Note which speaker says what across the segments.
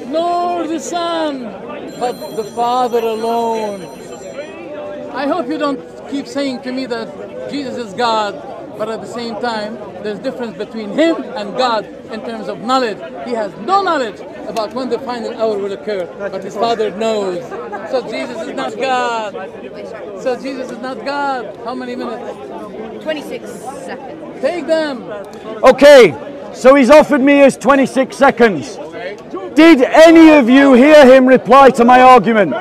Speaker 1: nor the Son, but the Father alone. I hope you don't keep saying to me that Jesus is God, but at the same time, there's difference between him and God in terms of knowledge. He has no knowledge about when the final hour will occur, but his Father knows. So Jesus is not God. So Jesus is not God. How many minutes?
Speaker 2: 26 seconds.
Speaker 1: Take them.
Speaker 3: Okay, so he's offered me his 26 seconds. Did any of you hear him reply to my argument?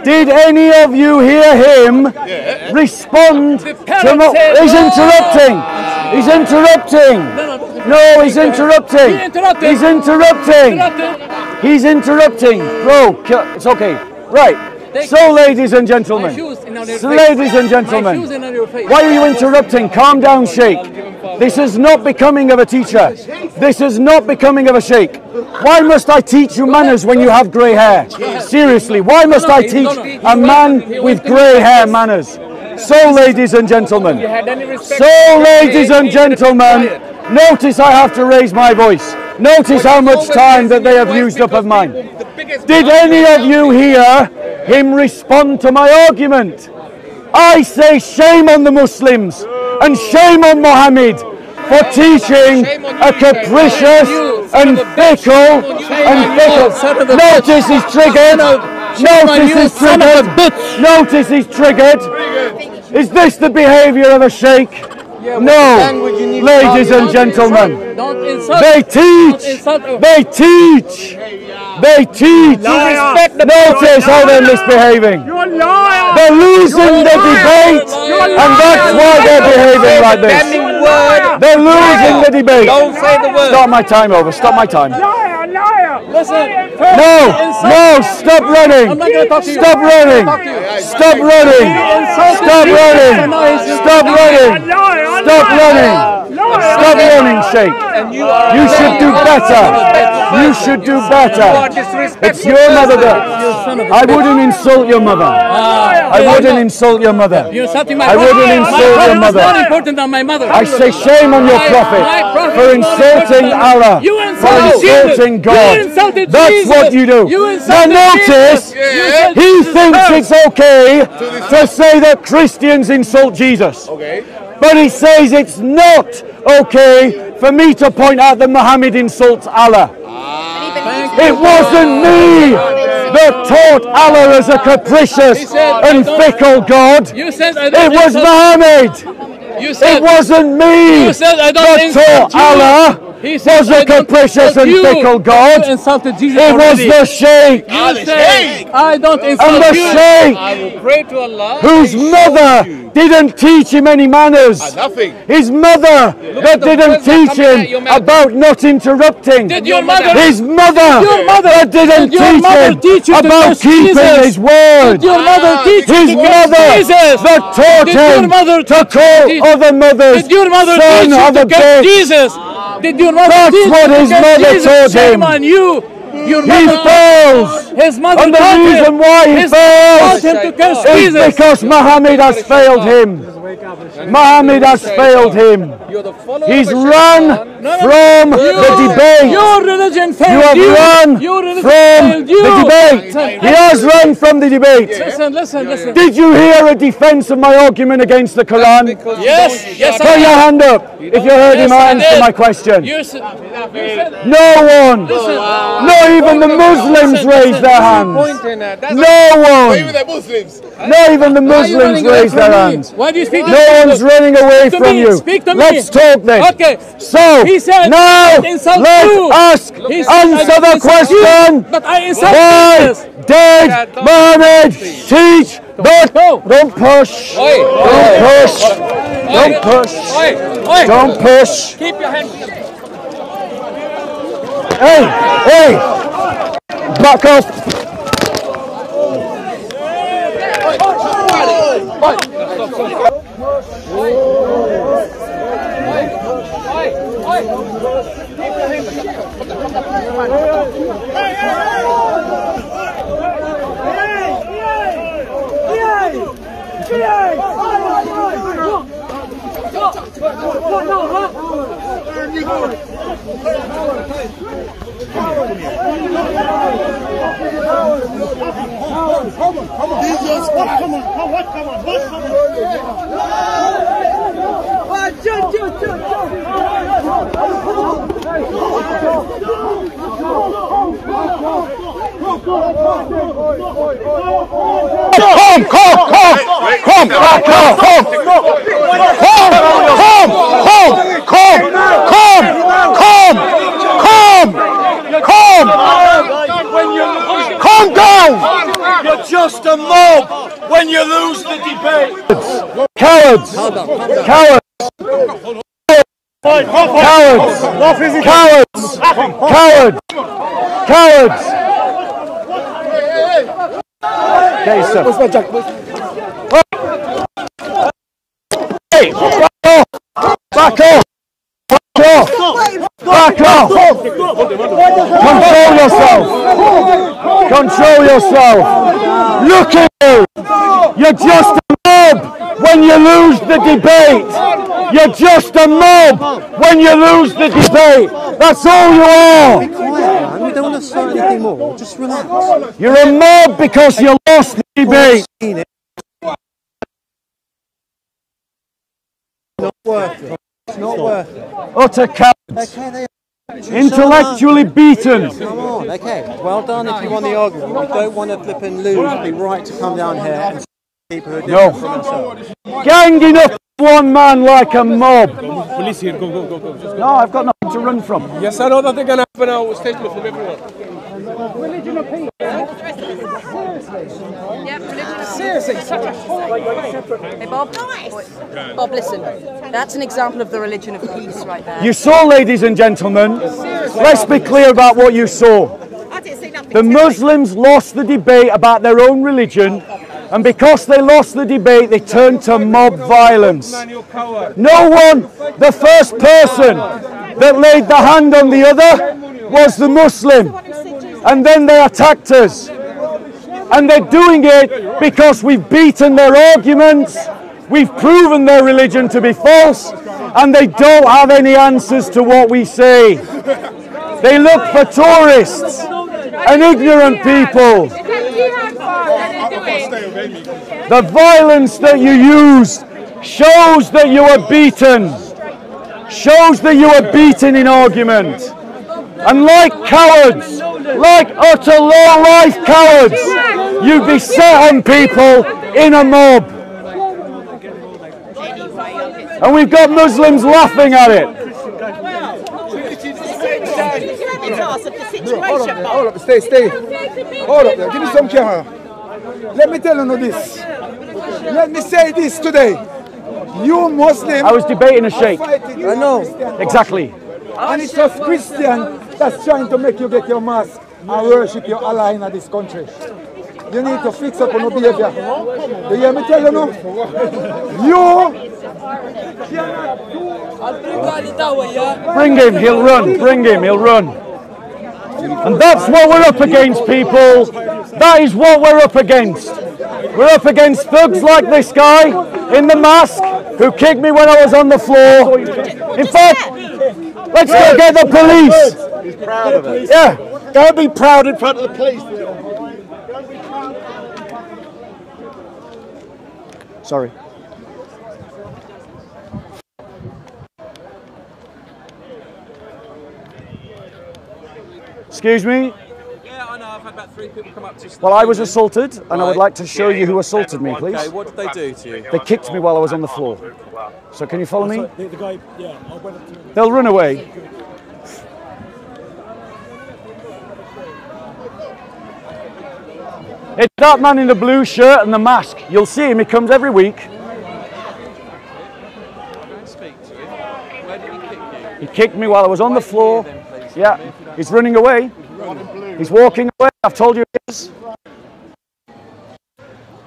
Speaker 3: Did any of you hear him respond to my... He's interrupting! He's interrupting! No, he's interrupting! He's interrupting! He's interrupting! Bro, it's okay. Right. So, ladies and gentlemen, why are you interrupting? Calm down, Sheikh. This is not becoming of a teacher. This is not becoming of a sheikh. Why must I teach you manners when you have grey hair? Seriously, why must I teach a man with grey hair manners? So, ladies and gentlemen, notice I have to raise my voice. Notice how much time that they have used up of mine. Did any of you hear him respond to my argument? I say shame on the Muslims and shame on Muhammad for teaching a capricious and fickle Notice he's triggered. Notice he's triggered. Notice he's triggered. Is this the behavior of a sheikh? No, ladies and gentlemen, they teach. Notice how they're misbehaving. They're losing the debate, and that's why they're behaving like this. They're losing the debate.
Speaker 4: Don't say the word.
Speaker 3: Stop my time over. Stop my time.
Speaker 1: Listen.
Speaker 3: No, stop running. Stop running. Stop running. Stop running. Stop running. Stop running. Stop running, Sheikh. You should do better. You should do better. It's your mother that... I wouldn't insult your mother. I wouldn't insult your mother. I wouldn't insult your mother.
Speaker 1: More important than my mother.
Speaker 3: I say shame on your prophet for insulting Allah, for insulting God. That's what you do. Now notice, he thinks it's okay to say that Christians insult Jesus. But he says it's not okay for me to point out that Muhammad insults Allah. It wasn't me that taught Allah as a capricious and fickle God. It was Muhammad. It wasn't me that taught Allah was a capricious and fickle God. It was the sheikh.
Speaker 1: I don't insult
Speaker 3: and the sheikh whose mother didn't teach him any manners. His mother that didn't teach him about not interrupting. His mother that didn't teach him about keeping his word. His mother that taught him to call other mothers son of a bitch. That's what his mother taught him. He fails. And the reason why he fails is because Muhammad has failed him. Muhammad has failed him. He's run from the debate.
Speaker 1: Your religion failed
Speaker 3: you. have run from the debate. He has run from the debate.
Speaker 1: Listen.
Speaker 3: Did you hear a defense of my argument against the Quran?
Speaker 1: Yes.
Speaker 3: Put your hand up if you heard him answer my question. No one. Not even the Muslims raised their hands. No one. Not even the Muslims raised their hands. No one's running away from you. Let's talk then.
Speaker 1: Okay.
Speaker 3: So, now let us answer the question. Why did Muhammad teach that? Don't push. Don't push. Don't push. Don't push.
Speaker 4: Keep your hand.
Speaker 3: Hey. Back up. Calm down! You're just a mob when you lose the debate. Cowards! Cowards! Cowards! Cowards! Cowards! Cowards! Okay, sir. Hey! Back off! Back off! Back off! Control yourself! Control yourself! Look at you! You're just a mob when you lose the debate! You're just a mob when you lose the debate! That's all you are!
Speaker 4: Be quiet, man. We don't want to start anything more. Just relax.
Speaker 3: You're a mob because you lost the debate!
Speaker 4: Not worth it. It's not worth it.
Speaker 3: Utter cowards!
Speaker 4: Okay, they
Speaker 3: Intellectually beaten!
Speaker 4: Come on, okay. Well done if you won the argument. We don't want to flip and lose. It'd be right to come down here and people who are different from themselves.
Speaker 3: Ganging up one man like a mob!
Speaker 5: Police here, go.
Speaker 3: No, I've got nothing to run from.
Speaker 5: Yes, I know that they're going to happen now. Statement from everyone.
Speaker 2: Religion of peace. Yeah, religion of peace.
Speaker 5: Seriously.
Speaker 2: Hey, Bob. Bob, listen. That's an example of the religion of peace right there.
Speaker 3: You saw, ladies and gentlemen, let's be clear about what you saw. The Muslims lost the debate about their own religion, and because they lost the debate, they turned to mob violence. No one, the first person that laid the hand on the other was the Muslim, and then they attacked us. And they're doing it because we've beaten their arguments, we've proven their religion to be false, and they don't have any answers to what we say. They look for tourists and ignorant people. The violence that you used shows that you were beaten, shows that you were beaten in argument. And like cowards, like utter low-life cowards, you beset on people in a mob. And we've got Muslims laughing at it.
Speaker 6: Hold up, stay. Hold up there, give me some camera. Let me tell you this. Let me say this today. You Muslims.
Speaker 3: I was debating a sheikh.
Speaker 6: I know.
Speaker 3: Exactly.
Speaker 6: And it's just Christian that's trying to make you get your mask and worship your Allah in this country. You need to fix up on your behavior. You hear me tell you now? You
Speaker 3: Bring him, he'll run. Bring him, he'll run. And that's what we're up against, people. That is what we're up against. We're up against thugs like this guy in the mask who kicked me when I was on the floor. In fact, let's go get the police.
Speaker 7: He's proud of it.
Speaker 3: Yeah.
Speaker 7: Don't be proud in front of the police.
Speaker 3: Sorry. Excuse me?
Speaker 5: Yeah, I know. I've had about 3 people come up to...
Speaker 3: Well, I was assaulted, and I would like to show you who assaulted me, please.
Speaker 5: Okay, what did they do to you?
Speaker 3: They kicked me while I was on the floor. So can you follow me?
Speaker 8: The guy, yeah, I went up to him.
Speaker 3: They'll run away. It's that man in the blue shirt and the mask. You'll see him, he comes every week.
Speaker 5: Speak to him. Where did he kick you?
Speaker 3: He kicked me while I was on the floor. Yeah, he's running away. He's walking away. I've told you he is.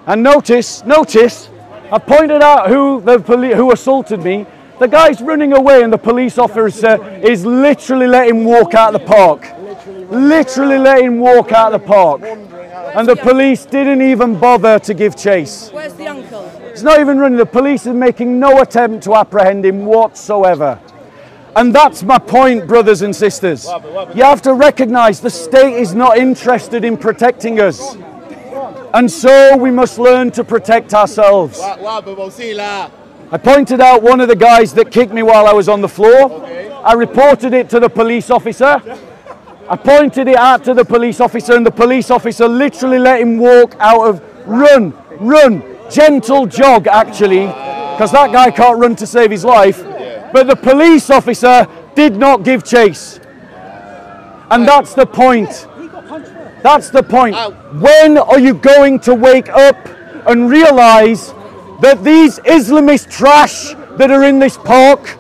Speaker 3: And notice, I pointed out who assaulted me. The guy's running away and the police officer is literally letting him walk out of the park. Literally letting him walk out of the park. And the police didn't even bother to give chase.
Speaker 2: Where's the uncle?
Speaker 3: He's not even running. The police are making no attempt to apprehend him whatsoever. And that's my point, brothers and sisters. You have to recognize the state is not interested in protecting us. And so we must learn to protect ourselves. I pointed out one of the guys that kicked me while I was on the floor. I reported it to the police officer. I pointed it out to the police officer, and the police officer literally let him walk out of, run, gentle jog actually, because that guy can't run to save his life. But the police officer did not give chase. And that's the point. That's the point. When are you going to wake up and realize that these Islamist trash that are in this park,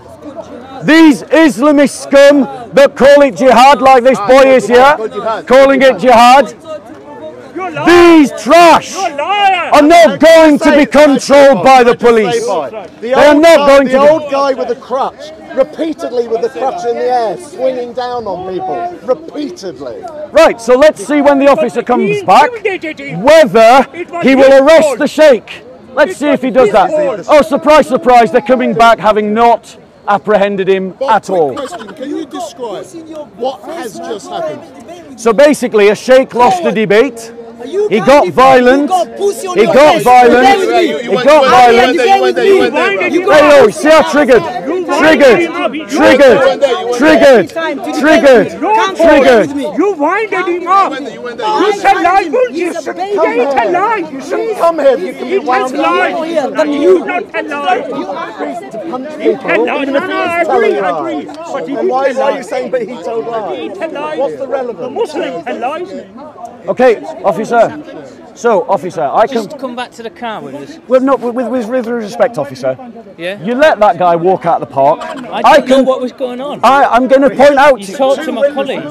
Speaker 3: these Islamist scum that call it jihad like this boy is here, calling it jihad, these trash are not going to be controlled by the police. They are not going to be.
Speaker 7: The old guy with the crutch, repeatedly with the crutch in the air, swinging down on people, repeatedly.
Speaker 3: Right, so let's see when the officer comes back, whether he will arrest the sheikh. Let's see if he does that. Oh, surprise, surprise, they're coming back having not apprehended him at all.
Speaker 7: Can you describe what has just happened?
Speaker 3: So basically, a sheikh lost the debate. He got violent. He got violent. He got violent. Hey, yo, see how triggered? Triggered.
Speaker 8: You winded him up. You tell lies, you tell lies. You shouldn't
Speaker 7: come here. You can be wound
Speaker 8: up. You not tell lies. You tell lies. No, I agree. But
Speaker 7: and why are you saying but he told lies? What's the relevance?
Speaker 8: The Muslim tell lies.
Speaker 3: Okay, officer. So, officer, I can
Speaker 9: just come back to the car with us.
Speaker 3: Well, no, with respect, officer.
Speaker 9: Yeah.
Speaker 3: You let that guy walk out the park.
Speaker 9: I didn't know what was going on.
Speaker 3: I'm going to point out.
Speaker 9: You talked to my colleague.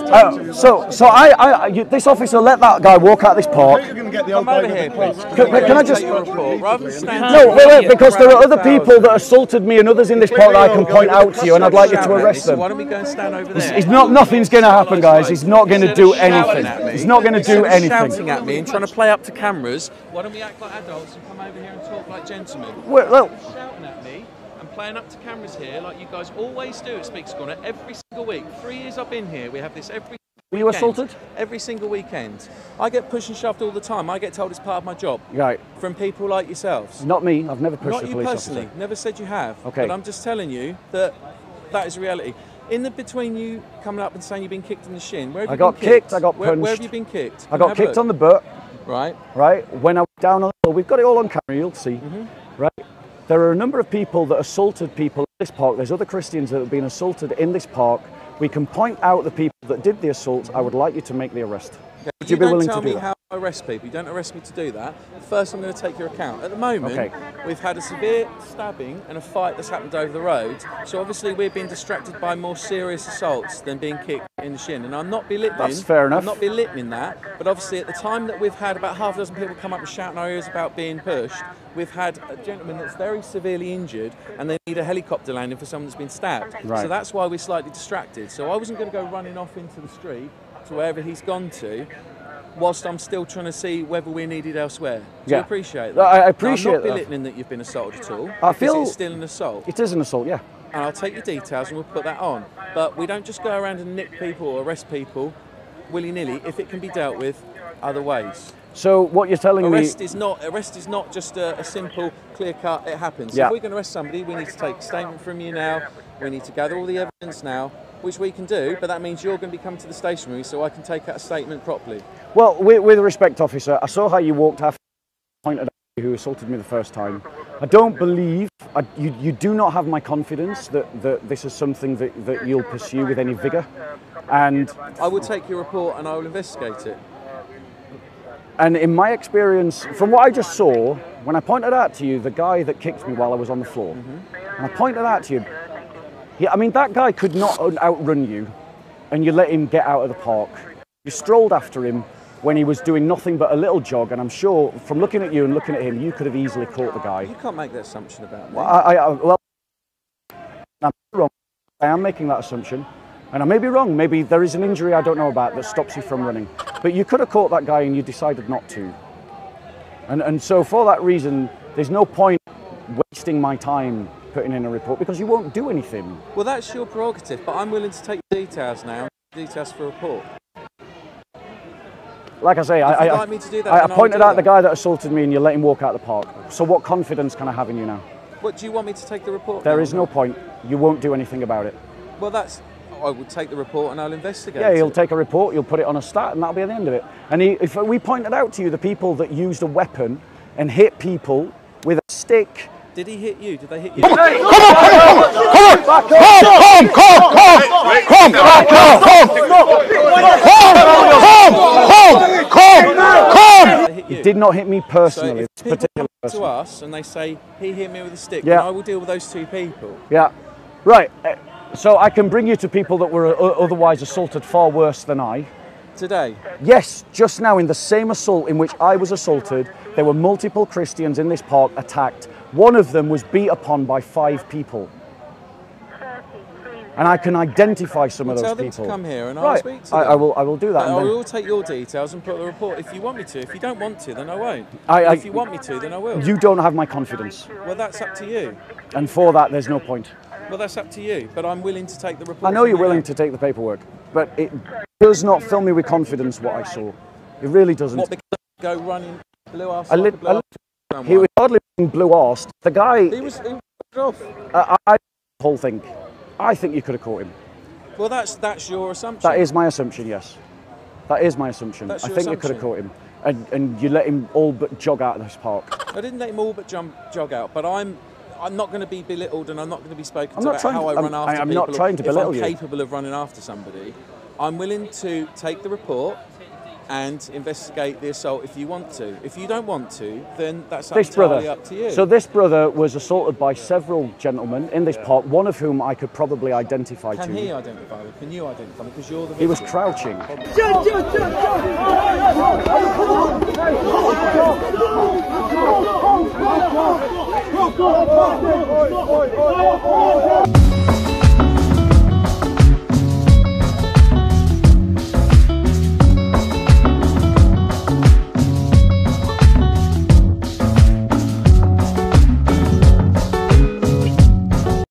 Speaker 3: This officer let that guy walk out this park.
Speaker 4: Come over here, please.
Speaker 3: Can I just?
Speaker 4: Rather than stand
Speaker 3: No, wait, because there are other people that assaulted me and others in this park that I can point out to you, and I'd like you to arrest them.
Speaker 4: Why don't we go and stand over there?
Speaker 3: It's not. Nothing's going to happen, guys. He's not going to do anything. He's not going to do anything.
Speaker 4: Shouting at me and trying to play up to cameras. Why don't we act like adults and come over here and talk like gentlemen?
Speaker 3: Well,
Speaker 4: shouting at me and playing up to cameras here like you guys always do at Speakers Corner every single week. 3 years I've been here, we have this every
Speaker 3: were you assaulted?
Speaker 4: Every single weekend. I get pushed and shoved all the time. I get told it's part of my job.
Speaker 3: Right.
Speaker 4: From people like yourselves.
Speaker 3: Not me. I've never pushed
Speaker 4: Not
Speaker 3: a
Speaker 4: you
Speaker 3: police
Speaker 4: personally.
Speaker 3: officer.
Speaker 4: Never said you have.
Speaker 3: Okay.
Speaker 4: But I'm just telling you that that is reality. In the between you coming up and saying you've been kicked in the shin, where have you been kicked?
Speaker 3: I got kicked, I got punched.
Speaker 4: Where have you been kicked?
Speaker 3: I got kicked on the butt.
Speaker 4: Right.
Speaker 3: Right. When I was down on the hill, we've got it all on camera, you'll see. Right. There are a number of people that assaulted people in this park. There's other Christians that have been assaulted in this park. We can point out the people that did the assault. I would like you to make the arrest.
Speaker 4: Okay.
Speaker 3: Would you be willing to do that?
Speaker 4: You don't tell me how I arrest people. You don't arrest me to do that. First, I'm going to take your account. At the moment, we've had a severe stabbing and a fight that's happened over the road. So obviously, we're being distracted by more serious assaults than being kicked in the shin. And I'm not belittling.
Speaker 3: That's fair enough.
Speaker 4: I'm not belittling that. But obviously, at the time that we've had about half a dozen people come up and shout in our ears about being pushed, we've had a gentleman that's very severely injured, and they need a helicopter landing for someone that's been stabbed.
Speaker 3: Right.
Speaker 4: So that's why we're slightly distracted. So I wasn't going to go running off into the street to wherever he's gone to, whilst I'm still trying to see whether we're needed elsewhere. Do you appreciate that?
Speaker 3: I appreciate that.
Speaker 4: I'm not belittling that you've been assaulted at all.
Speaker 3: I feel
Speaker 4: it's still an assault.
Speaker 3: It is an assault, yeah.
Speaker 4: And I'll take your details and we'll put that on. But we don't just go around and nick people or arrest people willy-nilly if it can be dealt with other ways.
Speaker 3: So what you're telling
Speaker 4: arrest is not just a simple, clear-cut, it happens.
Speaker 3: Yeah.
Speaker 4: If we're going to arrest somebody, we need to take a statement from you now. We need to gather all the evidence now, which we can do, but that means you're going to be coming to the stationery so I can take out a statement properly.
Speaker 3: Well, with respect, officer, I saw how you walked after pointed at you who assaulted me the first time. I don't believe, you do not have my confidence that this is something that you'll pursue with any vigour. And
Speaker 4: I will take your report and I will investigate it.
Speaker 3: And in my experience, from what I just saw, when I pointed out to you the guy that kicked me while I was on the floor, and I pointed out to you, I mean, that guy could not outrun you, and you let him get out of the park. You strolled after him when he was doing nothing but a little jog, and I'm sure, from looking at you and looking at him, you could have easily caught the guy.
Speaker 4: You can't make that assumption about me.
Speaker 3: Well, I'm wrong. I am making that assumption. And I may be wrong. Maybe there is an injury I don't know about that stops you from running. But you could have caught that guy and you decided not to. And so for that reason, there's no point wasting my time putting in a report because you won't do anything.
Speaker 4: Well, that's your prerogative, but I'm willing to take details now, details for a report.
Speaker 3: Like I say, I pointed out the guy that assaulted me and you let him walk out of the park. So what confidence can I have in you now?
Speaker 4: What, do you want me to take the report?
Speaker 3: There is no point. You won't do anything about it.
Speaker 4: Well, I will take the report and I'll investigate.
Speaker 3: Yeah, he'll take a report, you'll put it on a stat, and that'll be the end of it. And if we pointed out to you the people that used a weapon and hit people with a stick.
Speaker 4: Did he hit you? Did they hit you?
Speaker 3: Come on! He did not hit me personally.
Speaker 4: So if people come to us and they say, he hit me with a stick,
Speaker 3: yeah,
Speaker 4: then I will deal with those two people.
Speaker 3: Yeah, right. So I can bring you to people that were otherwise assaulted far worse than I.
Speaker 4: Today?
Speaker 3: Yes, just now in the same assault in which I was assaulted, there were multiple Christians in this park attacked. One of them was beat upon by 5 people. And I can identify some of those people.
Speaker 4: Tell them to come here and I'll speak to them.
Speaker 3: I will do that.
Speaker 4: I will take your details and put the report if you want me to. If you don't want to, then I won't. If you want me to, then I will.
Speaker 3: You don't have my confidence.
Speaker 4: Well, that's up to you.
Speaker 3: And for that, there's no point.
Speaker 4: Well, that's up to you, but I'm willing to take the report.
Speaker 3: I know you're willing to take the paperwork, but it does not fill me with confidence what I saw. It really doesn't.
Speaker 4: What, because go running blue arse?
Speaker 3: He was hardly blue-arsed. The guy...
Speaker 4: He was off.
Speaker 3: The whole thing. I think you could have caught him.
Speaker 4: Well, that's your assumption.
Speaker 3: That is my assumption, yes. That is my assumption. I think you could have caught him. And you let him all but jog out of this park.
Speaker 4: I didn't let him all but jog out, but I'm not going to be belittled and I'm not going to be spoken to about how I run after people.
Speaker 3: I'm not trying to belittle you.
Speaker 4: If I'm capable of running after somebody, I'm willing to take the report and investigate the assault if you want to. If you don't want to, then that's entirely up to you.
Speaker 3: So this brother was assaulted by several gentlemen in this park, one of whom I could probably identify to you.
Speaker 4: Can he identify me? Can you identify me? Because you're the victim.
Speaker 3: He was crouching.